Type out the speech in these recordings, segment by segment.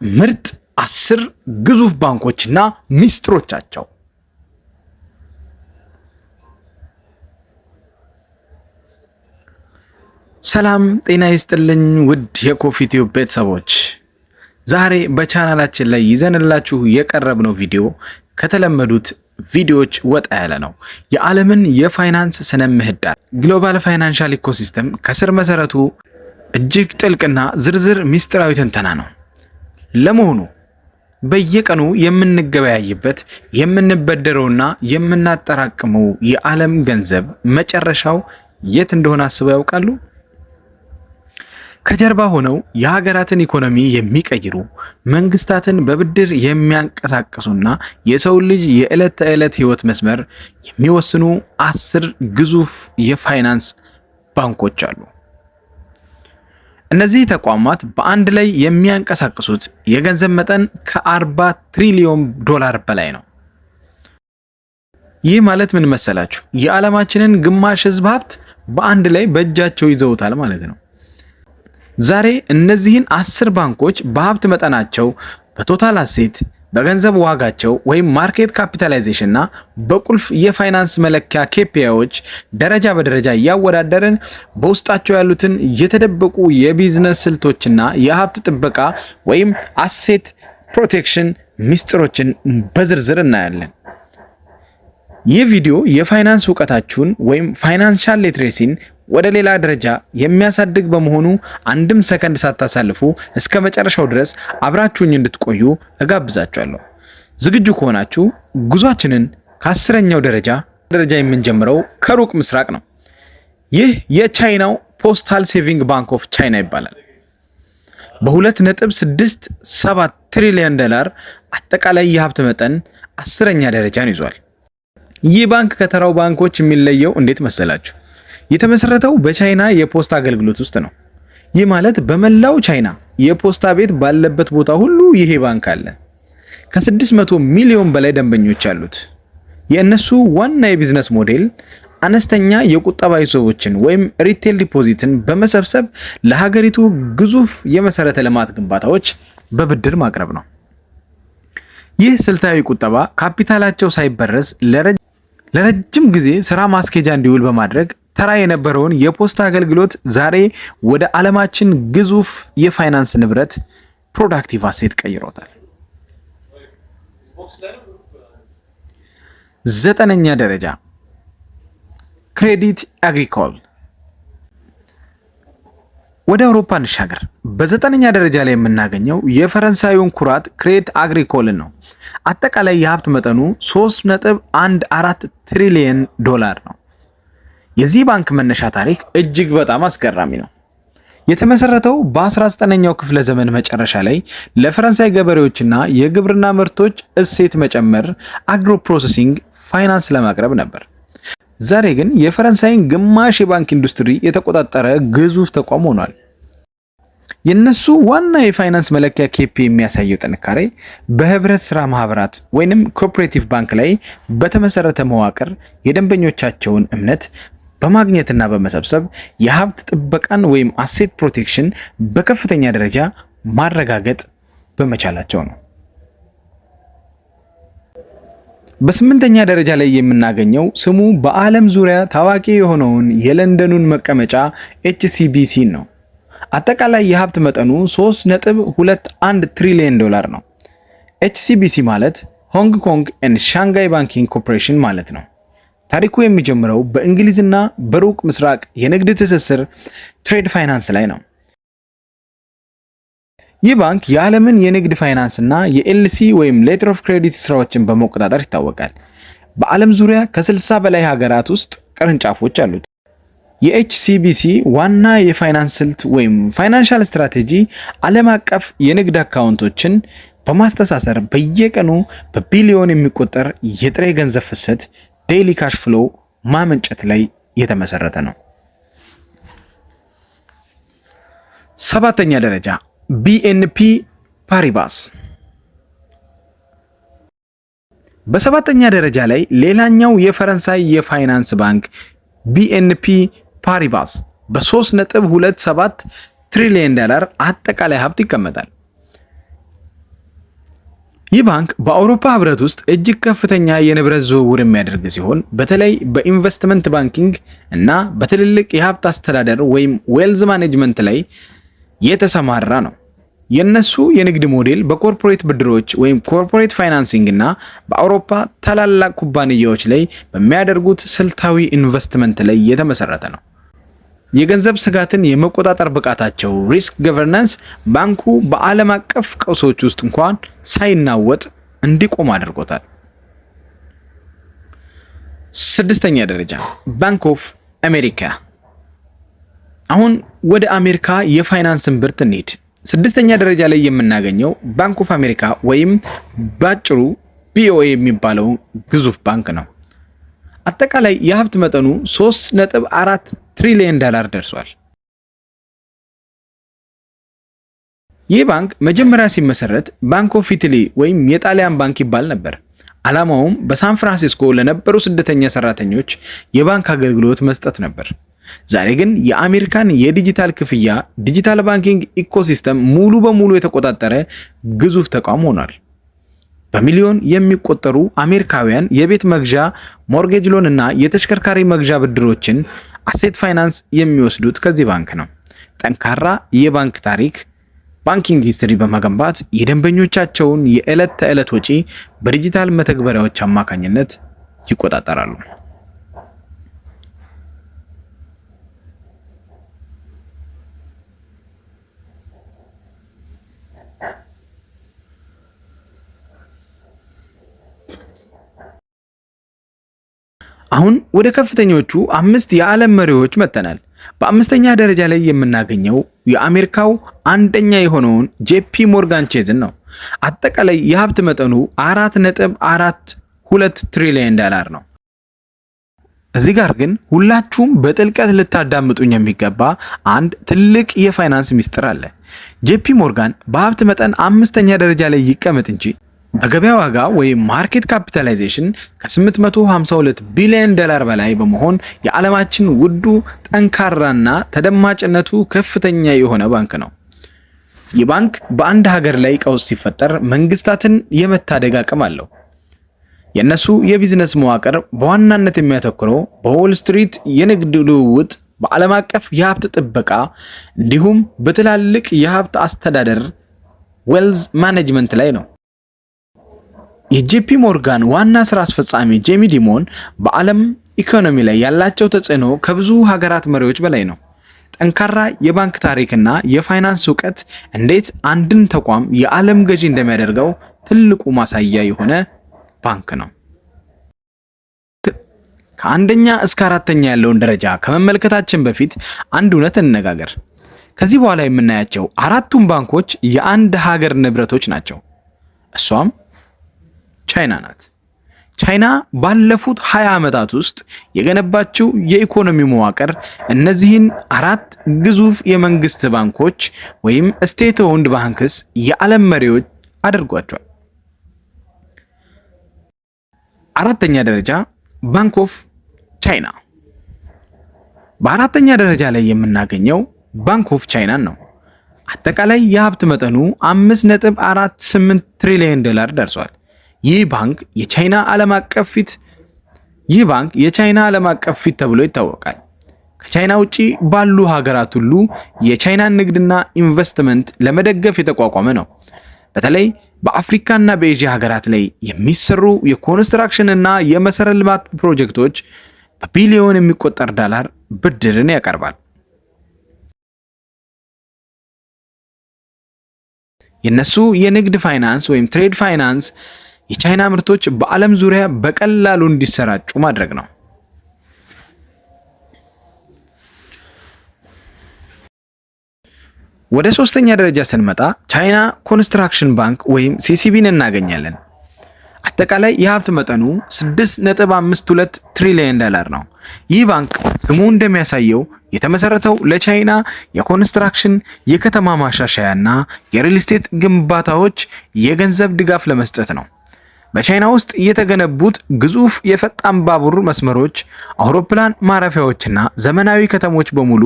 ምርጥ 10 ግዙፍ ባንኮችና ሚስጥሮቻቸው። ሰላም ጤና ይስጥልኝ ውድ የኮፊ ቲዩብ ቤተሰቦች፣ ዛሬ በቻናላችን ላይ ይዘንላችሁ የቀረብነው ቪዲዮ ከተለመዱት ቪዲዮዎች ወጣ ያለ ነው። የዓለምን የፋይናንስ ስነ ምህዳር ግሎባል ፋይናንሻል ኢኮሲስተም ከስር መሰረቱ እጅግ ጥልቅና ዝርዝር ሚስጥራዊ ትንተና ነው። ለመሆኑ በየቀኑ የምንገበያይበት የምንበደረውና የምናጠራቅመው የዓለም ገንዘብ መጨረሻው የት እንደሆነ አስበው ያውቃሉ? ከጀርባ ሆነው የሀገራትን ኢኮኖሚ የሚቀይሩ መንግስታትን በብድር የሚያንቀሳቅሱና የሰው ልጅ የዕለት ተዕለት ህይወት መስመር የሚወስኑ 10 ግዙፍ የፋይናንስ ባንኮች አሉ። እነዚህ ተቋማት በአንድ ላይ የሚያንቀሳቅሱት የገንዘብ መጠን ከ40 ትሪሊዮን ዶላር በላይ ነው። ይህ ማለት ምን መሰላችሁ? የዓለማችንን ግማሽ ህዝብ ሀብት በአንድ ላይ በእጃቸው ይዘውታል ማለት ነው። ዛሬ እነዚህን 10 ባንኮች በሀብት መጠናቸው፣ በቶታል አሴት፣ በገንዘብ ዋጋቸው ወይም ማርኬት ካፒታላይዜሽን እና በቁልፍ የፋይናንስ መለኪያ ኬፒአይዎች ደረጃ በደረጃ እያወዳደርን በውስጣቸው ያሉትን የተደበቁ የቢዝነስ ስልቶችና የሀብት ጥበቃ ወይም አሴት ፕሮቴክሽን ሚስጥሮችን በዝርዝር እናያለን። ይህ ቪዲዮ የፋይናንስ እውቀታችሁን ወይም ፋይናንሻል ሊትሬሲን ወደ ሌላ ደረጃ የሚያሳድግ በመሆኑ አንድም ሰከንድ ሳታሳልፉ እስከ መጨረሻው ድረስ አብራችሁኝ እንድትቆዩ እጋብዛችኋለሁ። ዝግጁ ከሆናችሁ ጉዟችንን ከ10ኛው ደረጃ የምንጀምረው ከሩቅ ምስራቅ ነው። ይህ የቻይናው ፖስታል ሴቪንግ ባንክ ኦፍ ቻይና ይባላል። በ2.67 ትሪሊዮን ዶላር አጠቃላይ የሀብት መጠን 10ኛ ደረጃን ይዟል። ይህ ባንክ ከተራው ባንኮች የሚለየው እንዴት መሰላችሁ? የተመሰረተው በቻይና የፖስታ አገልግሎት ውስጥ ነው። ይህ ማለት በመላው ቻይና የፖስታ ቤት ባለበት ቦታ ሁሉ ይሄ ባንክ አለ። ከ600 ሚሊዮን በላይ ደንበኞች አሉት። የእነሱ ዋና የቢዝነስ ሞዴል አነስተኛ የቁጠባ ሂሳቦችን ወይም ሪቴል ዲፖዚትን በመሰብሰብ ለሀገሪቱ ግዙፍ የመሰረተ ልማት ግንባታዎች በብድር ማቅረብ ነው። ይህ ስልታዊ ቁጠባ ካፒታላቸው ሳይበረዝ ለረጅም ጊዜ ስራ ማስኬጃ እንዲውል በማድረግ ተራ የነበረውን የፖስታ አገልግሎት ዛሬ ወደ ዓለማችን ግዙፍ የፋይናንስ ንብረት ፕሮዳክቲቭ አሴት ቀይሮታል። 9ኛ ደረጃ ክሬዲት አግሪኮል። ወደ አውሮፓ እንሻገር። በ9ኛ ደረጃ ላይ የምናገኘው የፈረንሳዩን ኩራት ክሬዲት አግሪኮልን ነው። አጠቃላይ የሀብት መጠኑ 3.14 ትሪሊዮን ዶላር ነው። የዚህ ባንክ መነሻ ታሪክ እጅግ በጣም አስገራሚ ነው። የተመሰረተው በ19ኛው ክፍለ ዘመን መጨረሻ ላይ ለፈረንሳይ ገበሬዎችና የግብርና ምርቶች እሴት መጨመር አግሮ ፕሮሰሲንግ ፋይናንስ ለማቅረብ ነበር። ዛሬ ግን የፈረንሳይን ግማሽ የባንክ ኢንዱስትሪ የተቆጣጠረ ግዙፍ ተቋም ሆኗል። የነሱ ዋና የፋይናንስ መለኪያ ኬፒ የሚያሳየው ጥንካሬ በህብረት ስራ ማህበራት ወይንም ኮኦፐሬቲቭ ባንክ ላይ በተመሰረተ መዋቅር የደንበኞቻቸውን እምነት በማግኘትና በመሰብሰብ የሀብት ጥበቃን ወይም አሴት ፕሮቴክሽን በከፍተኛ ደረጃ ማረጋገጥ በመቻላቸው ነው። በ8ኛ ደረጃ ላይ የምናገኘው ስሙ በዓለም ዙሪያ ታዋቂ የሆነውን የለንደኑን መቀመጫ ኤችሲቢሲ ነው። አጠቃላይ የሀብት መጠኑ 3.21 ትሪሊዮን ዶላር ነው። ኤችሲቢሲ ማለት ሆንግ ኮንግ ኤንድ ሻንጋይ ባንኪንግ ኮርፖሬሽን ማለት ነው። ታሪኩ የሚጀምረው በእንግሊዝና በሩቅ ምስራቅ የንግድ ትስስር ትሬድ ፋይናንስ ላይ ነው። ይህ ባንክ የዓለምን የንግድ ፋይናንስና የኤልሲ ወይም ሌተር ኦፍ ክሬዲት ስራዎችን በመቆጣጠር ይታወቃል። በዓለም ዙሪያ ከ60 በላይ ሀገራት ውስጥ ቅርንጫፎች አሉት። የኤችሲቢሲ ዋና የፋይናንስ ስልት ወይም ፋይናንሻል ስትራቴጂ ዓለም አቀፍ የንግድ አካውንቶችን በማስተሳሰር በየቀኑ በቢሊዮን የሚቆጠር የጥሬ ገንዘብ ፍሰት ዴይሊ ካሽ ፍሎ ማመንጨት ላይ የተመሰረተ ነው። 7ኛ ደረጃ ቢኤንፒ ፓሪባስ። በ7ኛ ደረጃ ላይ ሌላኛው የፈረንሳይ የፋይናንስ ባንክ ቢኤንፒ ፓሪባስ በ3.27 ትሪሊዮን ዶላር አጠቃላይ ሀብት ይቀመጣል። ይህ ባንክ በአውሮፓ ህብረት ውስጥ እጅግ ከፍተኛ የንብረት ዝውውር የሚያደርግ ሲሆን በተለይ በኢንቨስትመንት ባንኪንግ እና በትልልቅ የሀብት አስተዳደር ወይም ዌልዝ ማኔጅመንት ላይ የተሰማራ ነው። የነሱ የንግድ ሞዴል በኮርፖሬት ብድሮች ወይም ኮርፖሬት ፋይናንሲንግ እና በአውሮፓ ታላላቅ ኩባንያዎች ላይ በሚያደርጉት ስልታዊ ኢንቨስትመንት ላይ የተመሰረተ ነው። የገንዘብ ስጋትን የመቆጣጠር ብቃታቸው ሪስክ ገቨርናንስ ባንኩ በዓለም አቀፍ ቀውሶች ውስጥ እንኳን ሳይናወጥ እንዲቆም አድርጎታል። ስድስተኛ ደረጃ ባንክ ኦፍ አሜሪካ። አሁን ወደ አሜሪካ የፋይናንስ እምብርት እንሂድ። ስድስተኛ ደረጃ ላይ የምናገኘው ባንክ ኦፍ አሜሪካ ወይም ባጭሩ BOA የሚባለው ግዙፍ ባንክ ነው። አጠቃላይ የሀብት መጠኑ 3.4 ትሪሊዮን ዶላር ደርሷል። ይህ ባንክ መጀመሪያ ሲመሰረት ባንክ ኦፍ ኢታሊ ወይም የጣሊያን ባንክ ይባል ነበር። ዓላማውም በሳን ፍራንሲስኮ ለነበሩ ስደተኛ ሰራተኞች የባንክ አገልግሎት መስጠት ነበር። ዛሬ ግን የአሜሪካን የዲጂታል ክፍያ ዲጂታል ባንኪንግ ኢኮሲስተም ሙሉ በሙሉ የተቆጣጠረ ግዙፍ ተቋም ሆኗል። በሚሊዮን የሚቆጠሩ አሜሪካውያን የቤት መግዣ ሞርጌጅ ሎን እና የተሽከርካሪ መግዣ ብድሮችን አሴት ፋይናንስ የሚወስዱት ከዚህ ባንክ ነው። ጠንካራ የባንክ ታሪክ ባንኪንግ ሂስትሪ በመገንባት የደንበኞቻቸውን የዕለት ተዕለት ወጪ በዲጂታል መተግበሪያዎች አማካኝነት ይቆጣጠራሉ። አሁን ወደ ከፍተኞቹ 5 የዓለም መሪዎች መጥተናል። በአምስተኛ ደረጃ ላይ የምናገኘው የአሜሪካው አንደኛ የሆነውን JP ሞርጋን ቼዝን ነው። አጠቃላይ የሀብት መጠኑ 4.42 ትሪሊዮን ዶላር ነው። እዚህ ጋር ግን ሁላችሁም በጥልቀት ልታዳምጡኝ የሚገባ አንድ ትልቅ የፋይናንስ ሚስጥር አለ። JP ሞርጋን በሀብት መጠን 5ኛ ደረጃ ላይ ይቀመጥ እንጂ በገበያ ዋጋ ወይም ማርኬት ካፒታላይዜሽን ከ852 ቢሊዮን ዶላር በላይ በመሆን የዓለማችን ውዱ ጠንካራና ተደማጭነቱ ከፍተኛ የሆነ ባንክ ነው። ይህ ባንክ በአንድ ሀገር ላይ ቀውስ ሲፈጠር መንግስታትን የመታደግ አቅም አለው። የነሱ የቢዝነስ መዋቅር በዋናነት የሚያተኩረው በዎል ስትሪት የንግድ ልውውጥ፣ በዓለም አቀፍ የሀብት ጥበቃ እንዲሁም በትላልቅ የሀብት አስተዳደር ዌልዝ ማኔጅመንት ላይ ነው። የጄፒ ሞርጋን ዋና ስራ አስፈጻሚ ጄሚ ዲሞን በዓለም ኢኮኖሚ ላይ ያላቸው ተጽዕኖ ከብዙ ሀገራት መሪዎች በላይ ነው። ጠንካራ የባንክ ታሪክና የፋይናንስ እውቀት እንዴት አንድን ተቋም የዓለም ገዢ እንደሚያደርገው ትልቁ ማሳያ የሆነ ባንክ ነው። ከአንደኛ እስከ 4ኛ ያለውን ደረጃ ከመመልከታችን በፊት አንድ እውነት እንነጋገር። ከዚህ በኋላ የምናያቸው አራቱም ባንኮች የአንድ ሀገር ንብረቶች ናቸው። እሷም ቻይና ናት። ቻይና ባለፉት 20 ዓመታት ውስጥ የገነባችው የኢኮኖሚ መዋቅር እነዚህን 4 ግዙፍ የመንግስት ባንኮች ወይም ስቴት ኦውንድ ባንክስ የዓለም መሪዎች አድርጓቸዋል። 4ኛ ደረጃ ባንክ ኦፍ ቻይና። በ4ኛ ደረጃ ላይ የምናገኘው ባንክ ኦፍ ቻይናን ነው። አጠቃላይ የሀብት መጠኑ 5.48 ትሪሊዮን ዶላር ደርሷል። ይህ ባንክ የቻይና ዓለም አቀፍ ፊት ተብሎ ይታወቃል። ከቻይና ውጪ ባሉ ሀገራት ሁሉ የቻይናን ንግድና ኢንቨስትመንት ለመደገፍ የተቋቋመ ነው። በተለይ በአፍሪካና በኤዥያ ሀገራት ላይ የሚሰሩ የኮንስትራክሽን እና የመሰረተ ልማት ፕሮጀክቶች በቢሊዮን የሚቆጠር ዶላር ብድርን ያቀርባል። የነሱ የንግድ ፋይናንስ ወይም ትሬድ ፋይናንስ የቻይና ምርቶች በዓለም ዙሪያ በቀላሉ እንዲሰራጩ ማድረግ ነው። ወደ 3ኛ ደረጃ ስንመጣ ቻይና ኮንስትራክሽን ባንክ ወይም CCBን እናገኛለን። አጠቃላይ የሀብት መጠኑ 6.52 ትሪሊዮን ዶላር ነው። ይህ ባንክ ስሙ እንደሚያሳየው የተመሰረተው ለቻይና የኮንስትራክሽን፣ የከተማ ማሻሻያና የሪል ስቴት ግንባታዎች የገንዘብ ድጋፍ ለመስጠት ነው። በቻይና ውስጥ የተገነቡት ግዙፍ የፈጣን ባቡር መስመሮች፣ አውሮፕላን ማረፊያዎችና ዘመናዊ ከተሞች በሙሉ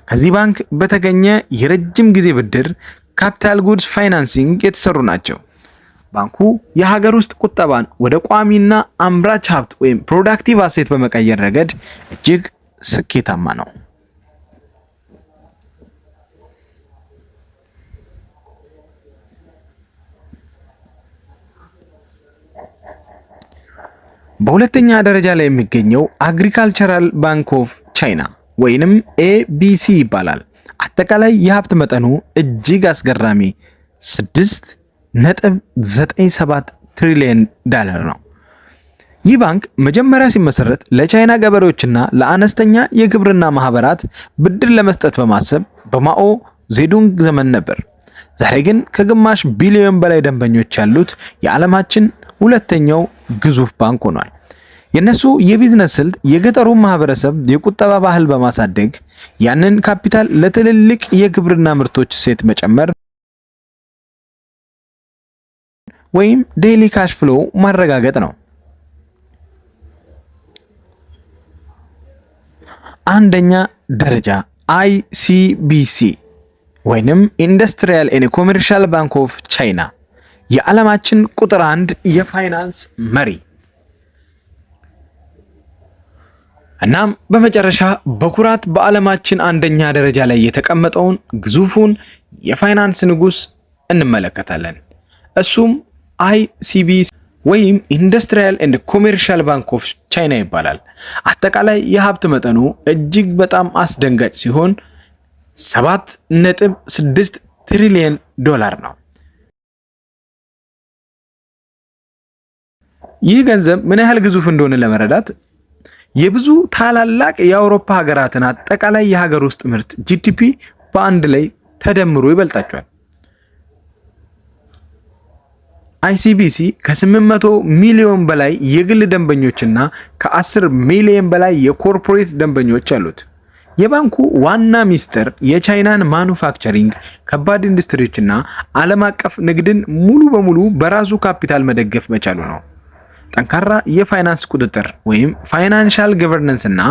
ከዚህ ባንክ በተገኘ የረጅም ጊዜ ብድር ካፒታል ጉድስ ፋይናንሲንግ የተሰሩ ናቸው። ባንኩ የሀገር ውስጥ ቁጠባን ወደ ቋሚና አምራች ሀብት ወይም ፕሮዳክቲቭ አሴት በመቀየር ረገድ እጅግ ስኬታማ ነው። በሁለተኛ ደረጃ ላይ የሚገኘው አግሪካልቸራል ባንክ ኦፍ ቻይና ወይንም ኤቢሲ ይባላል። አጠቃላይ የሀብት መጠኑ እጅግ አስገራሚ 6.97 ትሪሊየን ዶላር ነው። ይህ ባንክ መጀመሪያ ሲመሰረት ለቻይና ገበሬዎችና ለአነስተኛ የግብርና ማህበራት ብድር ለመስጠት በማሰብ በማኦ ዜዱንግ ዘመን ነበር። ዛሬ ግን ከግማሽ ቢሊዮን በላይ ደንበኞች ያሉት የዓለማችን ሁለተኛው ግዙፍ ባንክ ሆኗል። የነሱ የቢዝነስ ስልት የገጠሩን ማህበረሰብ የቁጠባ ባህል በማሳደግ ያንን ካፒታል ለትልልቅ የግብርና ምርቶች እሴት መጨመር ወይም ዴይሊ ካሽ ፍሎ ማረጋገጥ ነው። አንደኛ ደረጃ ICBC ወይንም ኢንዱስትሪያል ኤንድ ኮመርሻል ባንክ ኦፍ ቻይና የዓለማችን ቁጥር 1 የፋይናንስ መሪ። እናም በመጨረሻ በኩራት በዓለማችን አንደኛ ደረጃ ላይ የተቀመጠውን ግዙፉን የፋይናንስ ንጉስ እንመለከታለን። እሱም ICBC ወይም ኢንዱስትሪያል ኤንድ ኮመርሻል ባንክ ኦፍ ቻይና ይባላል። አጠቃላይ የሀብት መጠኑ እጅግ በጣም አስደንጋጭ ሲሆን 7.6 ትሪሊየን ዶላር ነው። ይህ ገንዘብ ምን ያህል ግዙፍ እንደሆነ ለመረዳት የብዙ ታላላቅ የአውሮፓ ሀገራትን አጠቃላይ የሀገር ውስጥ ምርት GDP በአንድ ላይ ተደምሮ ይበልጣቸዋል። ICBC ከ800 ሚሊዮን በላይ የግል ደንበኞችና ከ10 ሚሊዮን በላይ የኮርፖሬት ደንበኞች አሉት። የባንኩ ዋና ሚስጥር የቻይናን ማኑፋክቸሪንግ፣ ከባድ ኢንዱስትሪዎችና ዓለም አቀፍ ንግድን ሙሉ በሙሉ በራሱ ካፒታል መደገፍ መቻሉ ነው። ጠንካራ የፋይናንስ ቁጥጥር ወይም ፋይናንሻል ገቨርነንስ እና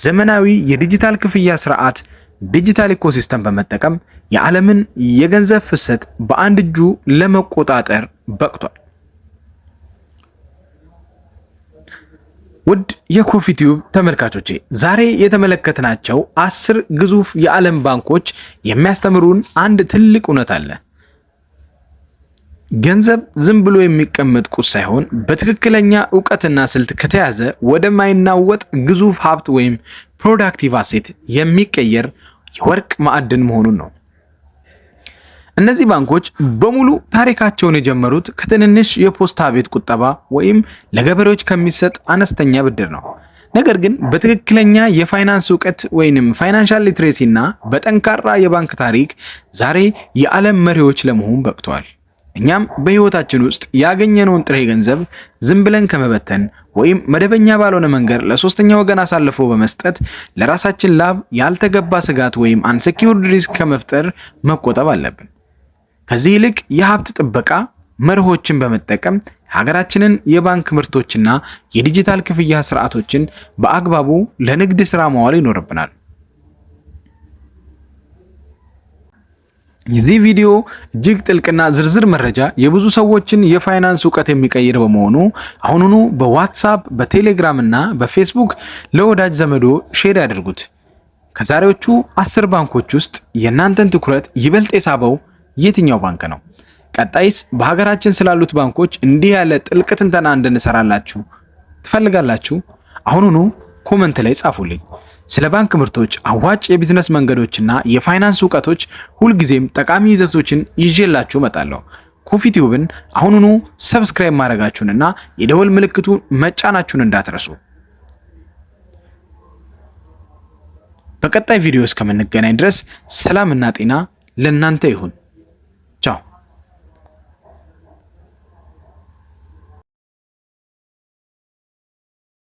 ዘመናዊ የዲጂታል ክፍያ ስርዓት ዲጂታል ኢኮሲስተም በመጠቀም የዓለምን የገንዘብ ፍሰት በአንድ እጁ ለመቆጣጠር በቅቷል። ውድ የኮፊ ቲዩብ ተመልካቾቼ ዛሬ የተመለከትናቸው 10 ግዙፍ የዓለም ባንኮች የሚያስተምሩን አንድ ትልቅ እውነት አለ። ገንዘብ ዝም ብሎ የሚቀመጥ ቁስ ሳይሆን በትክክለኛ ዕውቀትና ስልት ከተያዘ ወደማይናወጥ ግዙፍ ሀብት ወይም ፕሮዳክቲቭ አሴት የሚቀየር የወርቅ ማዕድን መሆኑን ነው። እነዚህ ባንኮች በሙሉ ታሪካቸውን የጀመሩት ከትንንሽ የፖስታ ቤት ቁጠባ ወይም ለገበሬዎች ከሚሰጥ አነስተኛ ብድር ነው። ነገር ግን በትክክለኛ የፋይናንስ ዕውቀት ወይንም ፋይናንሻል ሊትሬሲ እና በጠንካራ የባንክ ታሪክ ዛሬ የዓለም መሪዎች ለመሆን በቅተዋል። እኛም በህይወታችን ውስጥ ያገኘነውን ጥሬ ገንዘብ ዝም ብለን ከመበተን ወይም መደበኛ ባልሆነ መንገድ ለሶስተኛ ወገን አሳልፎ በመስጠት ለራሳችን ላብ ያልተገባ ስጋት ወይም አንሴኪውርድ ሪስክ ከመፍጠር መቆጠብ አለብን። ከዚህ ይልቅ የሀብት ጥበቃ መርሆችን በመጠቀም ሀገራችንን የባንክ ምርቶችና የዲጂታል ክፍያ ስርዓቶችን በአግባቡ ለንግድ ስራ ማዋል ይኖርብናል። የዚህ ቪዲዮ እጅግ ጥልቅና ዝርዝር መረጃ የብዙ ሰዎችን የፋይናንስ ዕውቀት የሚቀይር በመሆኑ አሁኑኑ በዋትስአፕ፣ በቴሌግራም እና በፌስቡክ ለወዳጅ ዘመዶ ሼር ያድርጉት። ከዛሬዎቹ 10 ባንኮች ውስጥ የእናንተን ትኩረት ይበልጥ የሳበው የትኛው ባንክ ነው? ቀጣይስ በሀገራችን ስላሉት ባንኮች እንዲህ ያለ ጥልቅ ትንተና እንድንሰራላችሁ ትፈልጋላችሁ? አሁኑኑ ኮመንት ላይ ጻፉልኝ። ስለ ባንክ ምርቶች፣ አዋጭ የቢዝነስ መንገዶችና የፋይናንስ ዕውቀቶች ሁልጊዜም ጠቃሚ ይዘቶችን ይዤላችሁ እመጣለሁ። ኮፊ ቲዩብን አሁኑኑ ሰብስክራይብ ማድረጋችሁንና የደወል ምልክቱን መጫናችሁን እንዳትረሱ። በቀጣይ ቪዲዮ እስከምንገናኝ ድረስ ሰላምና ጤና ለእናንተ ይሁን።